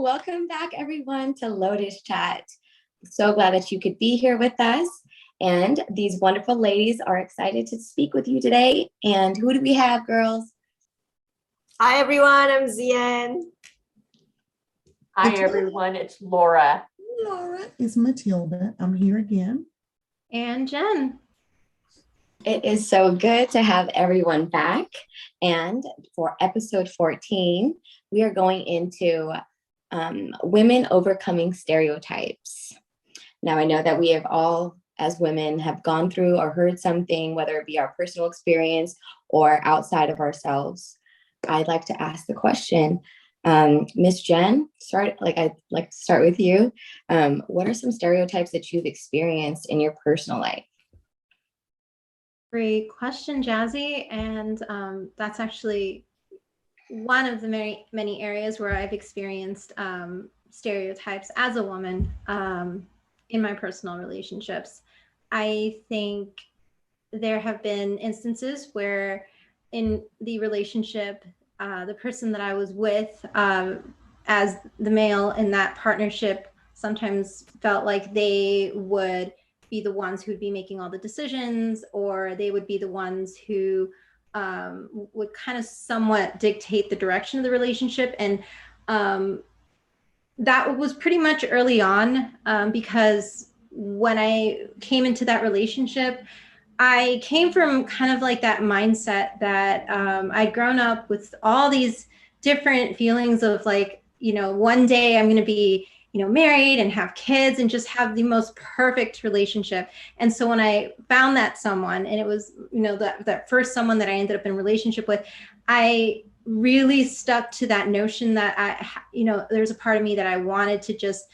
welcome back everyone to Lotus Chat. So glad that you could be here with us. And these wonderful ladies are excited to speak with you today. And who do we have, girls? Hi everyone, I'm Zian. Hi everyone, it's Laura. Laura, it's Matilda. I'm here again. And Jen. It is so good to have everyone back. And for episode 14, we are going into women overcoming stereotypes. Now, I know that we have all, as women, have gone through or heard something, whether it be our personal experience or outside of ourselves. I'd like to ask the question, Miss Jen, I'd like to start with you. What are some stereotypes that you've experienced in your personal life? Great question, Jazzy. And that's actually one of the many areas where I've experienced stereotypes as a woman in my personal relationships. I think there have been instances where in the relationship, the person that I was with as the male in that partnership sometimes felt like they would be the ones who would be making all the decisions, or they would be the ones who would kind of somewhat dictate the direction of the relationship. And that was pretty much early on because when I came into that relationship, I came from kind of like that mindset that I'd grown up with all these different feelings of like, you know, one day I'm going to be, you know, married and have kids and just have the most perfect relationship. And so when I found that someone, and it was, you know, that first someone that I ended up in a relationship with, I really stuck to that notion that there's a part of me that I wanted to just,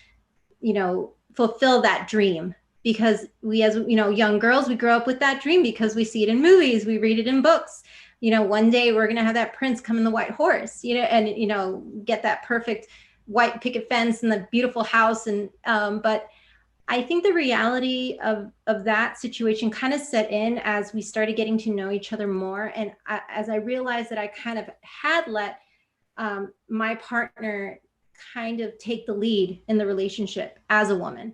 you know, fulfill that dream. Because we, as you know, young girls, we grow up with that dream because we see it in movies, we read it in books. You know, one day we're going to have that prince come in the white horse, you know, and, you know, get that perfect white picket fence and the beautiful house. And but I think the reality of that situation kind of set in as we started getting to know each other more. And as I realized that I kind of had let my partner kind of take the lead in the relationship as a woman.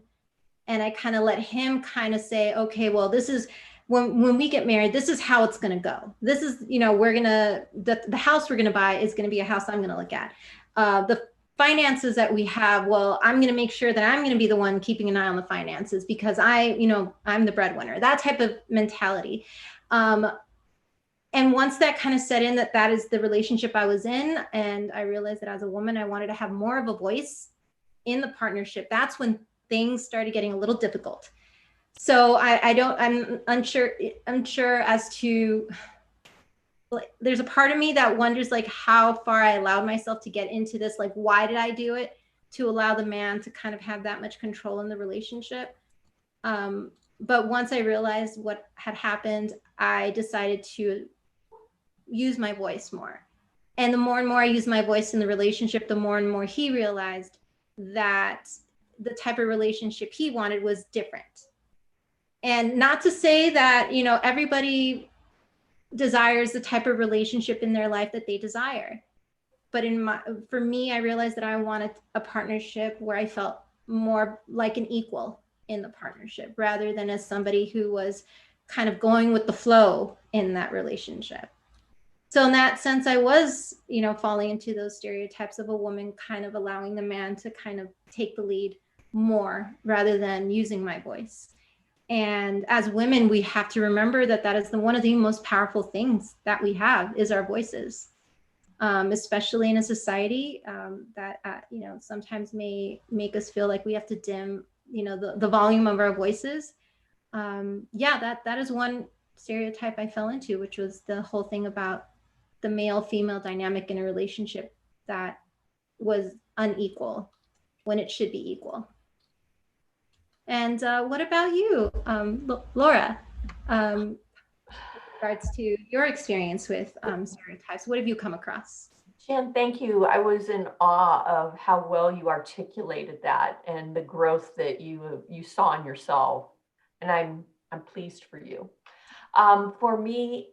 And I kind of let him kind of say, okay, well, this is when we get married, this is how it's going to go. This is, you know, the house we're going to buy is going to be a house I'm going to look at. The finances that we have, well, I'm going to make sure that I'm going to be the one keeping an eye on the finances because I'm the breadwinner, that type of mentality. And once that kind of set in that is the relationship I was in, and I realized that as a woman, I wanted to have more of a voice in the partnership. That's when things started getting a little difficult. So I'm unsure as to, like, there's a part of me that wonders like how far I allowed myself to get into this. Like, why did I do it to allow the man to kind of have that much control in the relationship? But once I realized what had happened, I decided to use my voice more. And the more and more I used my voice in the relationship, the more and more he realized that the type of relationship he wanted was different. And not to say that, you know, everybody desires the type of relationship in their life that they desire. But for me, I realized that I wanted a partnership where I felt more like an equal in the partnership rather than as somebody who was kind of going with the flow in that relationship. So in that sense, I was, you know, falling into those stereotypes of a woman kind of allowing the man to kind of take the lead more rather than using my voice. And as women, we have to remember that is one of the most powerful things that we have is our voices, especially in a society that, you know, sometimes may make us feel like we have to dim, you know, the volume of our voices. That is one stereotype I fell into, which was the whole thing about the male-female dynamic in a relationship that was unequal when it should be equal. And what about you, Laura, in regards to your experience with stereotypes? What have you come across? Jen, thank you. I was in awe of how well you articulated that and the growth that you saw in yourself. And I'm pleased for you. For me,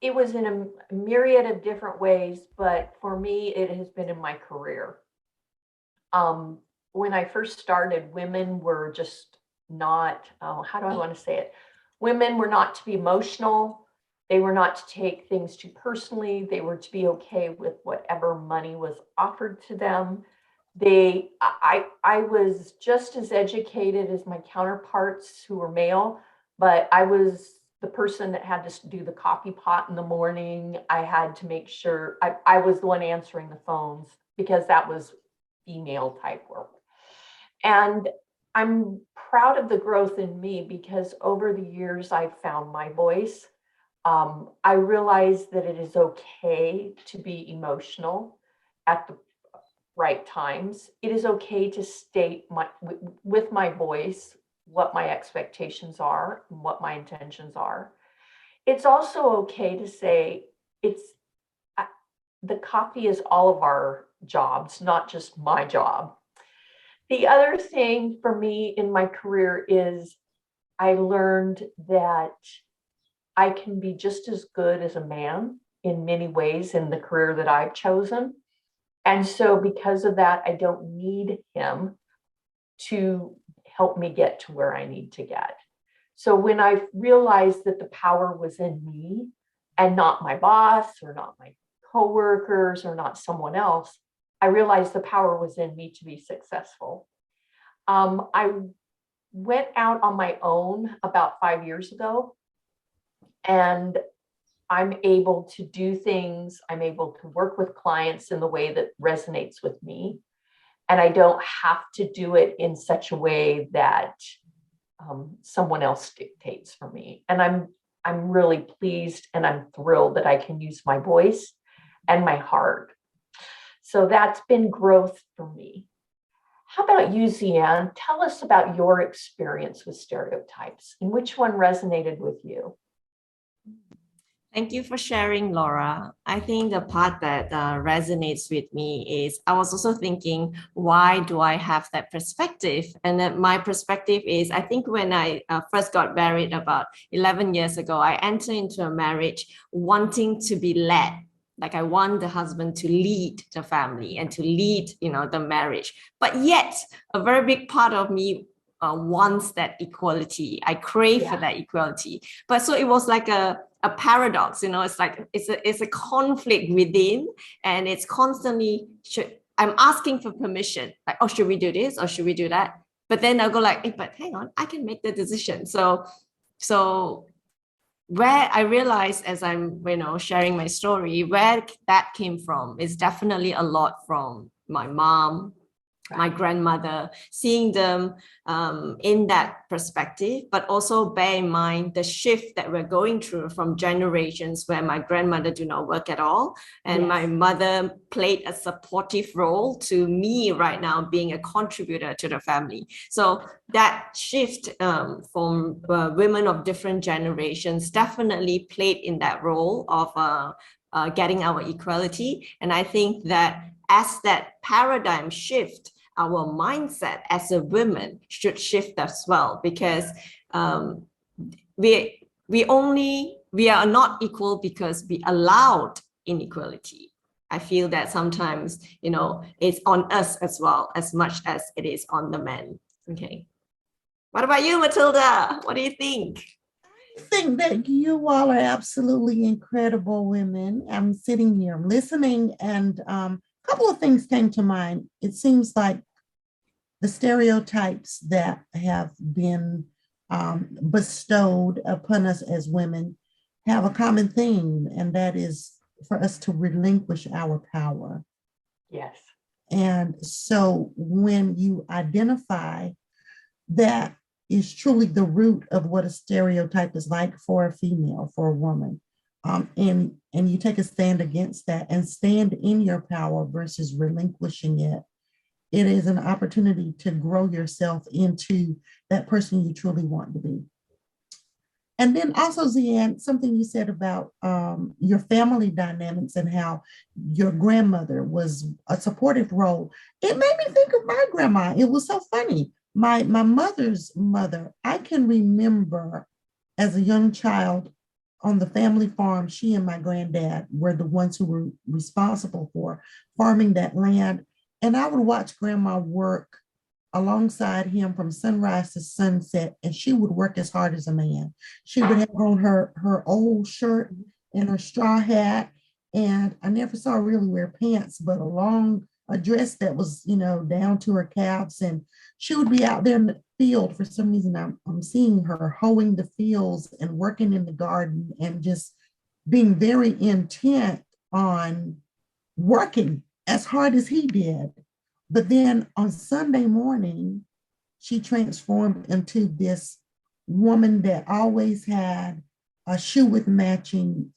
it was in a myriad of different ways, but for me, it has been in my career. When I first started, women were just not, how do I want to say it? Women were not to be emotional. They were not to take things too personally. They were to be okay with whatever money was offered to them. I was just as educated as my counterparts who were male, but I was the person that had to do the coffee pot in the morning. I had to make sure I was the one answering the phones because that was female type work. And I'm proud of the growth in me because over the years, I've found my voice. I realized that it is okay to be emotional at the right times. It is okay to state with my voice what my expectations are and what my intentions are. It's also okay to say the coffee is all of our jobs, not just my job. The other thing for me in my career is I learned that I can be just as good as a man in many ways in the career that I've chosen. And so because of that, I don't need him to help me get to where I need to get. So when I realized that the power was in me and not my boss or not my coworkers or not someone else, I realized the power was in me to be successful. I went out on my own about 5 years ago, and I'm able to do things. I'm able to work with clients in the way that resonates with me. And I don't have to do it in such a way that someone else dictates for me. And I'm really pleased and I'm thrilled that I can use my voice and my heart. So that's been growth for me. How about you, Zian? Tell us about your experience with stereotypes and which one resonated with you. Thank you for sharing, Laura. I think the part that resonates with me is I was also thinking, why do I have that perspective? And that my perspective is, I think when I first got married about 11 years ago, I entered into a marriage wanting to be led. Like I want the husband to lead the family and to lead, the marriage. But yet a very big part of me wants that equality. I crave for that equality. But so it was like a paradox, it's like it's a conflict within, and it's constantly I'm asking for permission, like, oh, should we do this or should we do that? But then I'll go like, hey, but hang on, I can make the decision. So where I realized as I'm sharing my story, where that came from is definitely a lot from my mom, my grandmother, seeing them in that perspective, but also bear in mind the shift that we're going through from generations where my grandmother do not work at all. And my mother played a supportive role to me right now, being a contributor to the family. So that shift from women of different generations definitely played in that role of getting our equality. And I think that as that paradigm shift, our mindset as a woman should shift as well, because we are not equal because we allowed inequality. I feel that sometimes, it's on us as well, as much as it is on the men. Okay. What about you, Matilda? What do you think? I think that you all are absolutely incredible women. I'm sitting here, I'm listening, and a couple of things came to mind. It seems like the stereotypes that have been bestowed upon us as women have a common theme, and that is for us to relinquish our power. Yes. And so when you identify that is truly the root of what a stereotype is like for a female, for a woman, and you take a stand against that and stand in your power versus relinquishing it, it is an opportunity to grow yourself into that person you truly want to be. And then also, Zian, something you said about your family dynamics and how your grandmother was a supportive role. It made me think of my grandma. It was so funny. My mother's mother, I can remember as a young child on the family farm, she and my granddad were the ones who were responsible for farming that land. And I would watch grandma work alongside him from sunrise to sunset, and she would work as hard as a man. She would have on her old shirt and her straw hat, and I never saw her really wear pants, but a dress that was, down to her calves. And she would be out there in the field. For some reason, I'm seeing her hoeing the fields and working in the garden and just being very intent on working as hard as he did. But then on Sunday morning, she transformed into this woman that always had a shoes with a matching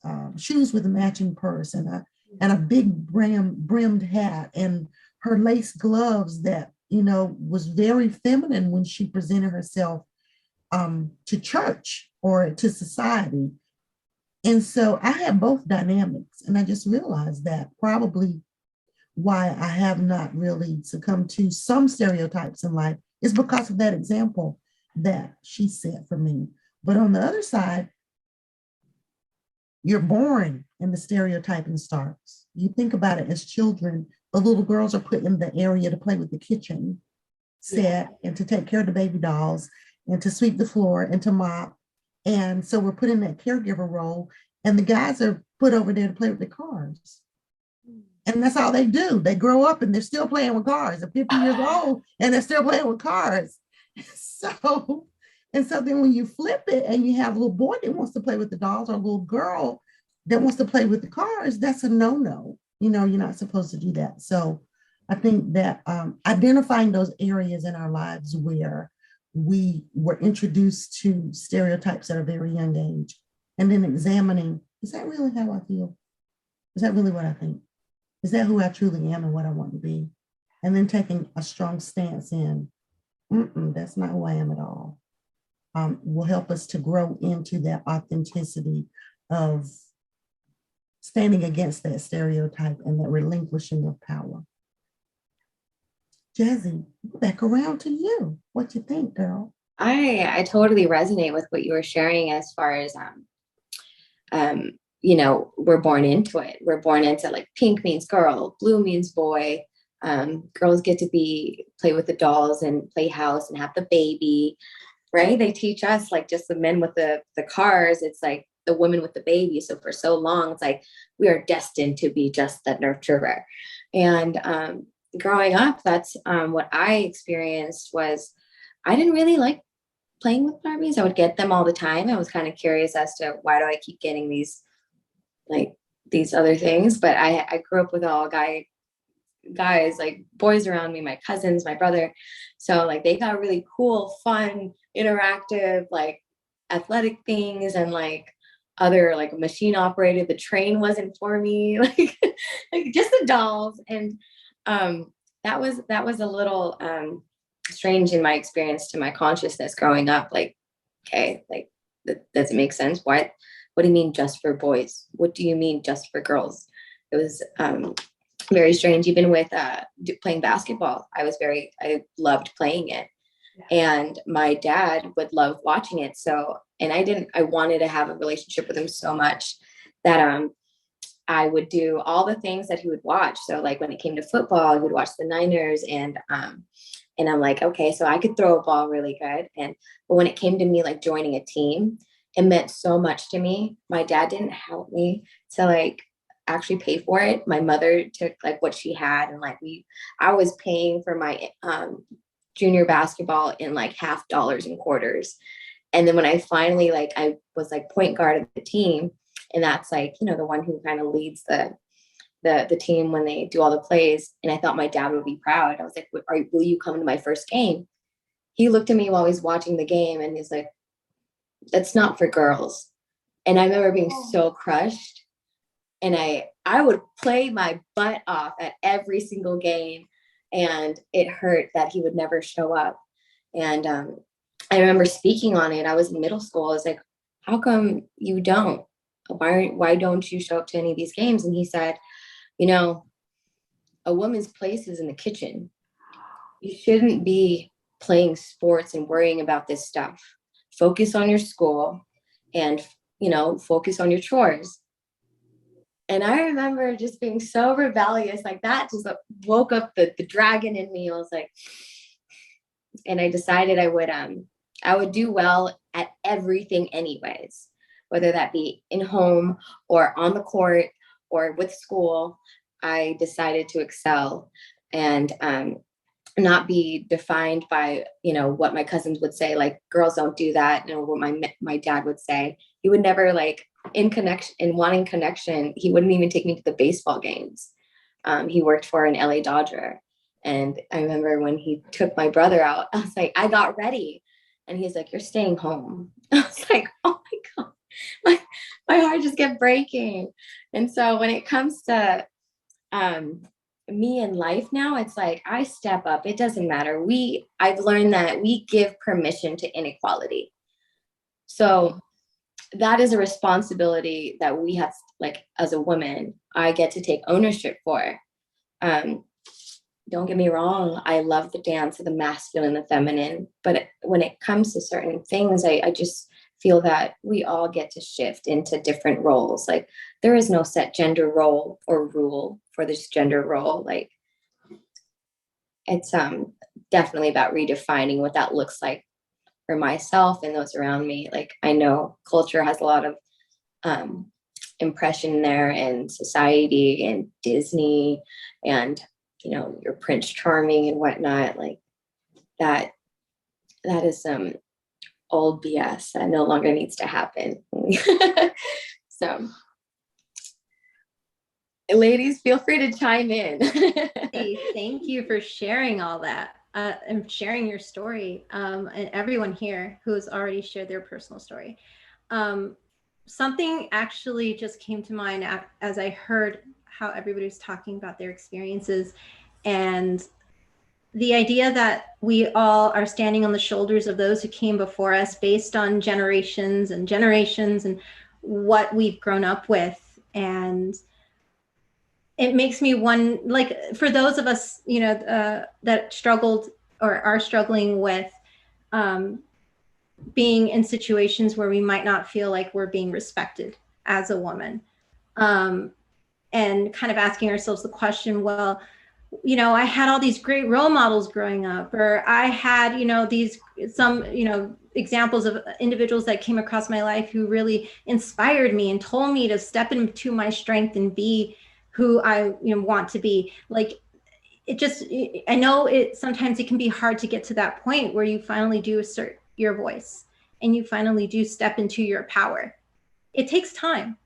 purse, and a big brimmed hat, and her lace gloves that was very feminine when she presented herself to church or to society. And so I had both dynamics, and I just realized that probably why I have not really succumbed to some stereotypes in life is because of that example that she set for me. But on the other side, you're born and the stereotyping starts. You think about it as children, the little girls are put in the area to play with the kitchen set and to take care of the baby dolls and to sweep the floor and to mop. And so we're put in that caregiver role, and the guys are put over there to play with the cars. And that's all they do. They grow up and they're still playing with cars. They're 50 years old and they're still playing with cars. So then when you flip it and you have a little boy that wants to play with the dolls, or a little girl that wants to play with the cars, that's a no-no. You're not supposed to do that. So I think that identifying those areas in our lives where we were introduced to stereotypes at a very young age, and then examining, is that really how I feel? Is that really what I think? Is that who I truly am and what I want to be? And then taking a strong stance in, that's not who I am at all, will help us to grow into that authenticity of standing against that stereotype and that relinquishing of power. Jazzy, back around to you. What you think, girl? I totally resonate with what you were sharing as far as we're born into it. We're born into, like, pink means girl, blue means boy. Girls get to play with the dolls and play house and have the baby, right? They teach us, like, just the men with the cars. It's like the women with the baby. So for so long, it's like we are destined to be just that nurturer. And growing up, that's what I experienced. Was I didn't really like playing with Barbies. I would get them all the time. I was kind of curious as to why do I keep getting these other things. But I grew up with all guys, like boys around me, my cousins, my brother. So, like, they got really cool, fun, interactive, like, athletic things, and like other, like, machine operated. The train wasn't for me, like just the dolls. And that was a little strange in my experience to my consciousness growing up. Like, okay, like, that doesn't make sense. What do you mean just for boys? What do you mean just for girls? It was very strange. Even with playing basketball, I loved playing it. And my dad would love watching it. So, and I wanted to have a relationship with him so much that I would do all the things that he would watch. So, like, when it came to football, he would watch the Niners, and I'm like, okay, so I could throw a ball really good. But when it came to me, like, joining a team, it meant so much to me. My dad didn't help me to, like, actually pay for it. My mother took, like, what she had, and, like, I was paying for my junior basketball in, like, half dollars and quarters. And then when I finally, like, I was, like, point guard of the team, and that's, like, the one who kind of leads the team when they do all the plays. And I thought my dad would be proud. I was like, will you come to my first game? He looked at me while he's watching the game, and he's like, that's not for girls. And I remember being so crushed, and I would play my butt off at every single game, and it hurt that he would never show up. And I remember speaking on it. I was in middle school. I was like, how come you don't? Why don't you show up to any of these games? And he said, a woman's place is in the kitchen. You shouldn't be playing sports and worrying about this stuff. Focus on your school and, focus on your chores. And I remember just being so rebellious, like that just woke up the dragon in me. I was like, and I decided I would do well at everything anyways, whether that be in home or on the court or with school. I decided to excel and not be defined by, what my cousins would say, like girls don't do that, and what my dad would say. He would never in wanting connection, he wouldn't even take me to the baseball games. He worked for an LA Dodger. And I remember when he took my brother out, I was like, I got ready. And he's like, you're staying home. I was like, oh my God, my heart just kept breaking. And so when it comes to me in life now, it's like, I step up. It doesn't matter. I've learned that we give permission to inequality. So that is a responsibility that we have, like, as a woman, I get to take ownership for. Don't get me wrong, I love the dance of the masculine and the feminine, but when it comes to certain things, I just feel that we all get to shift into different roles. Like, there is no set gender role or rule for this gender role. Like, it's definitely about redefining what that looks like for myself and those around me. Like, I know culture has a lot of impression there, and society and Disney and your Prince Charming and whatnot. Like, that is some old BS that no longer needs to happen. So ladies, feel free to chime in. Hey, thank you for sharing all that and sharing your story, and everyone here who has already shared their personal story. Something actually just came to mind as I heard how everybody was talking about their experiences, and the idea that we all are standing on the shoulders of those who came before us based on generations and generations and what we've grown up with. And it makes me for those of us, that struggled or are struggling with being in situations where we might not feel like we're being respected as a woman, and kind of asking ourselves the question, well, I had all these great role models growing up, or I had, some examples of individuals that came across my life who really inspired me and told me to step into my strength and be who I want to be. Like, I know sometimes it can be hard to get to that point where you finally do assert your voice and you finally do step into your power. It takes time.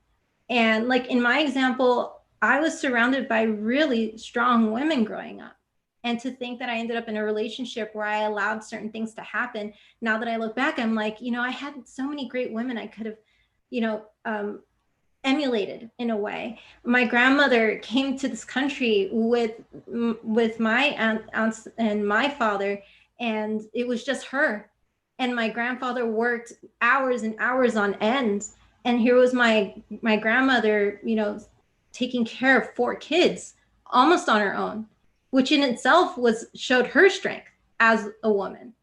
And like in my example, I was surrounded by really strong women growing up. And to think that I ended up in a relationship where I allowed certain things to happen, now that I look back, I'm like, I had so many great women I could have, emulated in a way. My grandmother came to this country with my aunts and my father, and it was just her. And my grandfather worked hours and hours on end. And here was my grandmother, taking care of 4 kids almost on her own, which in itself showed her strength as a woman.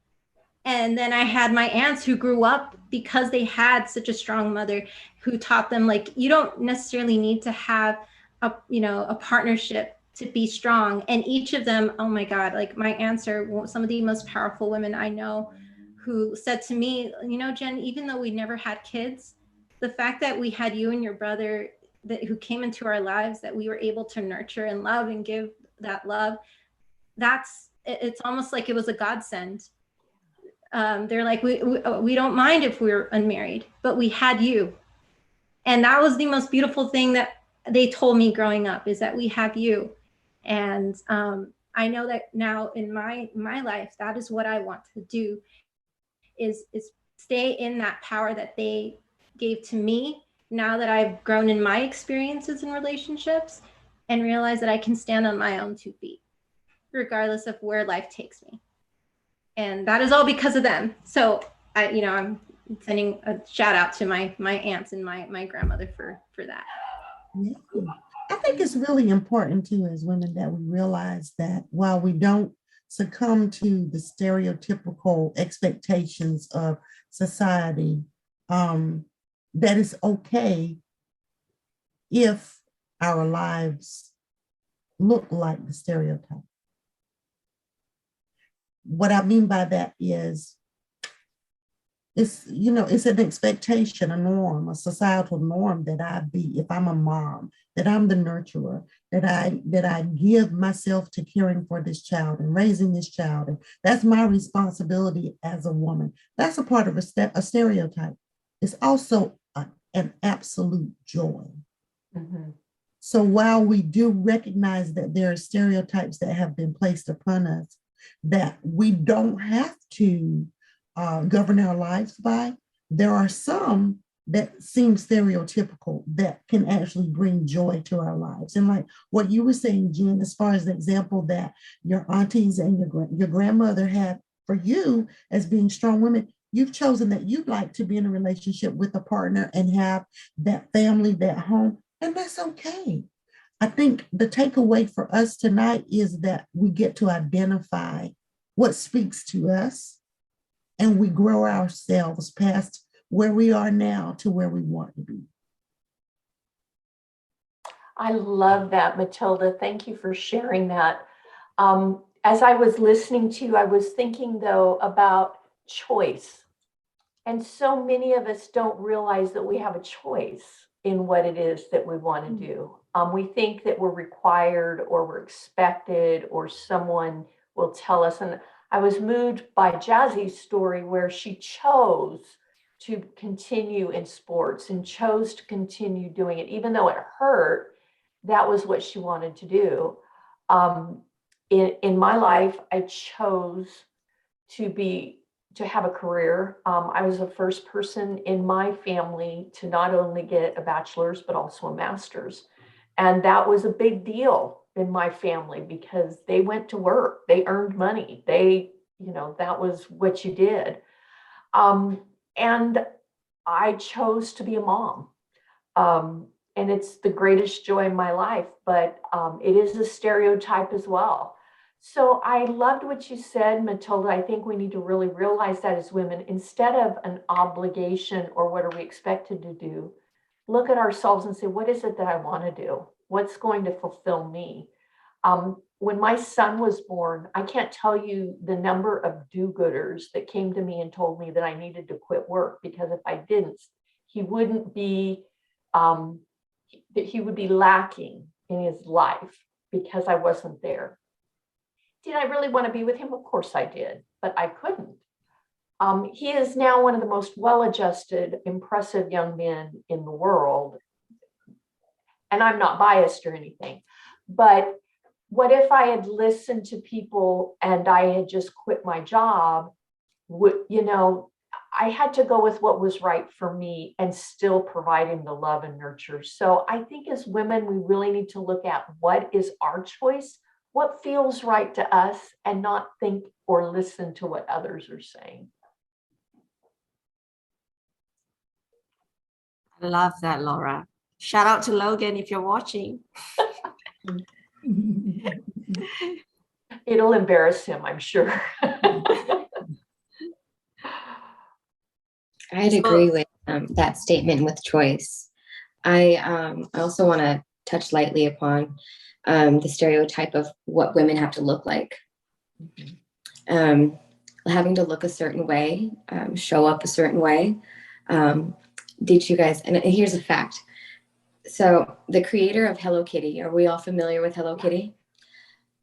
And then I had my aunts who grew up because they had such a strong mother who taught them, like, you don't necessarily need to have a partnership to be strong. And each of them, oh my God, like my aunts are some of the most powerful women I know, who said to me, Jen, even though we never had kids, the fact that we had you and your brother who came into our lives, that we were able to nurture and love and give that love, it's almost like it was a godsend. They're like, we don't mind if we're unmarried, but we had you. And that was the most beautiful thing that they told me growing up, is that we have you. And I know that now in my life, that is what I want to do, is stay in that power that they gave to me, now that I've grown in my experiences in relationships, and realize that I can stand on my own 2 feet, regardless of where life takes me. And that is all because of them. So I'm sending a shout out to my aunts and my grandmother for that. Yeah. I think it's really important too, as women, that we realize that while we don't succumb to the stereotypical expectations of society, that it's okay if our lives look like the stereotype. What I mean by that is it's an expectation, a norm, a societal norm that I be, if I'm a mom, that I'm the nurturer, that I give myself to caring for this child and raising this child. And that's my responsibility as a woman. That's a part of a stereotype. It's also an absolute joy. Mm-hmm. So while we do recognize that there are stereotypes that have been placed upon us that we don't have to govern our lives by, there are some that seem stereotypical that can actually bring joy to our lives. And like what you were saying, Jen, as far as the example that your aunties and your grandmother had for you as being strong women, you've chosen that you'd like to be in a relationship with a partner and have that family, that home, and that's okay. I think the takeaway for us tonight is that we get to identify what speaks to us, and we grow ourselves past where we are now to where we want to be. I love that, Matilda. Thank you for sharing that. As I was listening to you, I was thinking, though, about choice. And so many of us don't realize that we have a choice in what it is that we want to do. We think that we're required or we're expected or someone will tell us. And I was moved by Jazzy's story where she chose to continue in sports and chose to continue doing it. Even though it hurt, that was what she wanted to do. In my life, I chose to have a career. I was the first person in my family to not only get a bachelor's, but also a master's. And that was a big deal in my family because they went to work, they earned money. That was what you did. And I chose to be a mom. And it's the greatest joy in my life, but it is a stereotype as well. So I loved what you said, Matilda. I think we need to really realize that as women, instead of an obligation or what are we expected to do, look at ourselves and say, what is it that I want to do? What's going to fulfill me? When my son was born, I can't tell you the number of do-gooders that came to me and told me that I needed to quit work because if I didn't, he would be lacking in his life because I wasn't there. Did I really want to be with him? Of course I did, but I couldn't. He is now one of the most well-adjusted, impressive young men in the world. And I'm not biased or anything, but what if I had listened to people and I had just quit my job? I had to go with what was right for me and still providing the love and nurture. So I think as women, we really need to look at what is our choice, what feels right to us, and not think or listen to what others are saying. I love that, Laura. Shout out to Logan if you're watching. It'll embarrass him, I'm sure. I'd agree with that statement with choice. I also want to touch lightly upon the stereotype of what women have to look like. Having to look a certain way, show up a certain way. Did you guys, and here's a fact. So the creator of Hello Kitty, are we all familiar with Hello Kitty?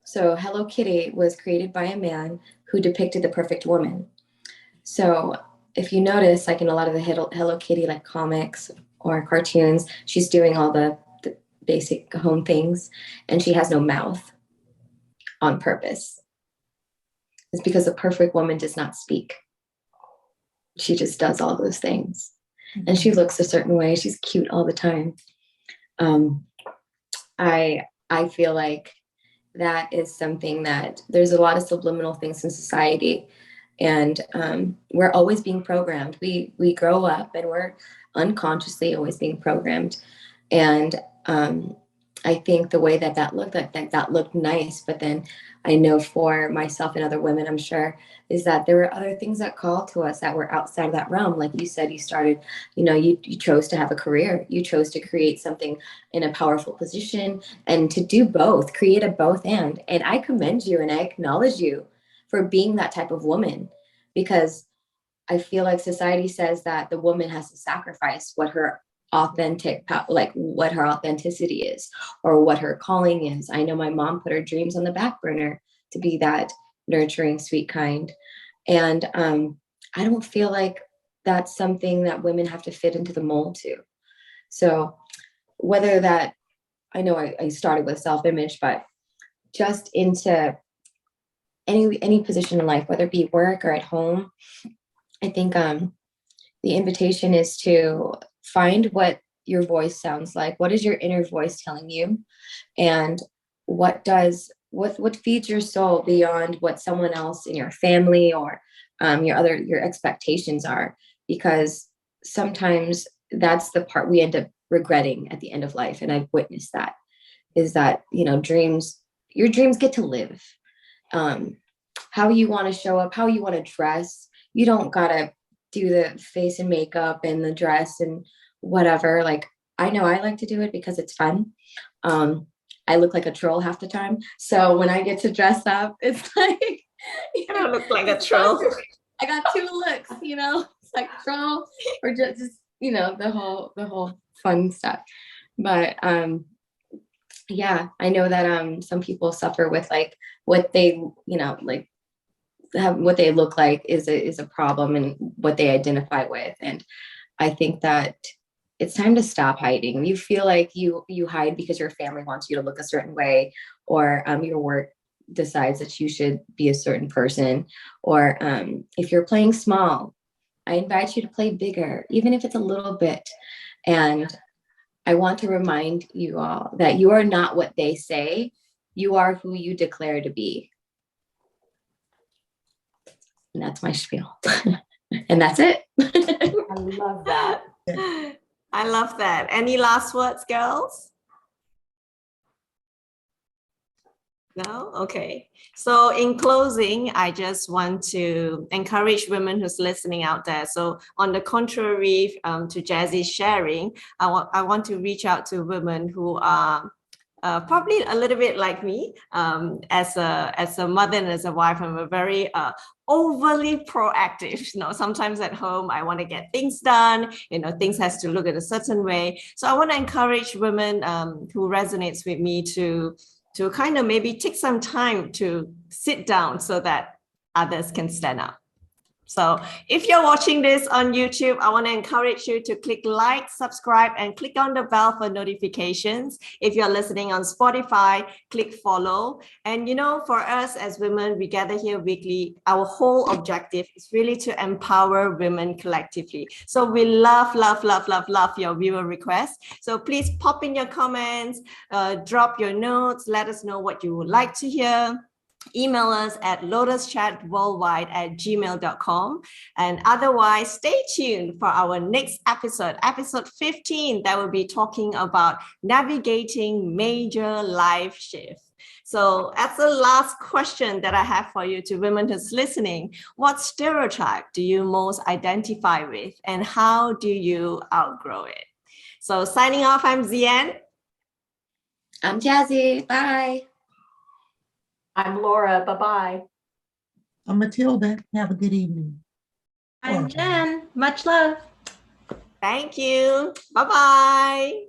So Hello Kitty was created by a man who depicted the perfect woman. So if you notice, like in a lot of the Hello Kitty like comics or cartoons, she's doing all the basic home things and she has no mouth on purpose. It's because a perfect woman does not speak. She just does all those things. Mm-hmm. And she looks a certain way. She's cute all the time. I feel like that is something that there's a lot of subliminal things in society. And we're always being programmed. We grow up and we're unconsciously always being programmed. And I think the way that looked, that looked nice, but then I know for myself and other women, I'm sure, is that there were other things that called to us that were outside of that realm. Like you said, you started, you chose to have a career. You chose to create something in a powerful position and to do both, create a both and. And I commend you and I acknowledge you for being that type of woman, because I feel like society says that the woman has to sacrifice what her like what her authenticity is or what her calling is. I know my mom put her dreams on the back burner to be that nurturing, sweet, kind. And I don't feel like that's something that women have to fit into the mold to. So whether that, I know I started with self-image, but just into any position in life, whether it be work or at home, I think the invitation is to find what your voice sounds like. What is your inner voice telling you? And what feeds your soul beyond what someone else in your family or your expectations are? Because sometimes that's the part we end up regretting at the end of life. And I've witnessed that, is that, your dreams get to live. How you want to show up, how you want to dress. You don't gotta do the face and makeup and the dress and whatever. Like, I know I like to do it because it's fun. I look like a troll half the time. So when I get to dress up, it's like, You don't look like a troll. I got two looks, it's like troll or just the whole fun stuff. But yeah, I know that some people suffer with like what they, like what they look like is a problem and what they identify with. And I think that it's time to stop hiding. You feel like you hide because your family wants you to look a certain way, or your work decides that you should be a certain person, or if you're playing small, I invite you to play bigger, even if it's a little bit. And I want to remind you all that you are not what they say. You are who you declare to be. And that's my spiel. And that's it. I love that. I love that. Any last words, girls? No? Okay. So in closing, I just want to encourage women who's listening out there. So on the contrary to Jazzy's sharing, I want to reach out to women who are probably a little bit like me. As a mother and as a wife, I'm a very overly proactive. Sometimes at home I want to get things done. Things has to look in a certain way. So I want to encourage women who resonates with me to kind of maybe take some time to sit down so that others can stand up. So if you're watching this on YouTube, I want to encourage you to click like, subscribe, and click on the bell for notifications. If you're listening on Spotify, click follow. And for us as women, we gather here weekly. Our whole objective is really to empower women collectively. So we love your viewer requests. So please pop in your comments, drop your notes, let us know what you would like to hear. Email us at lotuschatworldwide@gmail.com. And otherwise, stay tuned for our next episode, episode 15, that will be talking about navigating major life shifts. So as the last question that I have for you to women who's listening, what stereotype do you most identify with and how do you outgrow it? So signing off, I'm Zian. I'm Jazzy. Bye. I'm Laura. Bye-bye. I'm Matilda. Have a good evening. I'm Jen. Much love. Thank you. Bye-bye.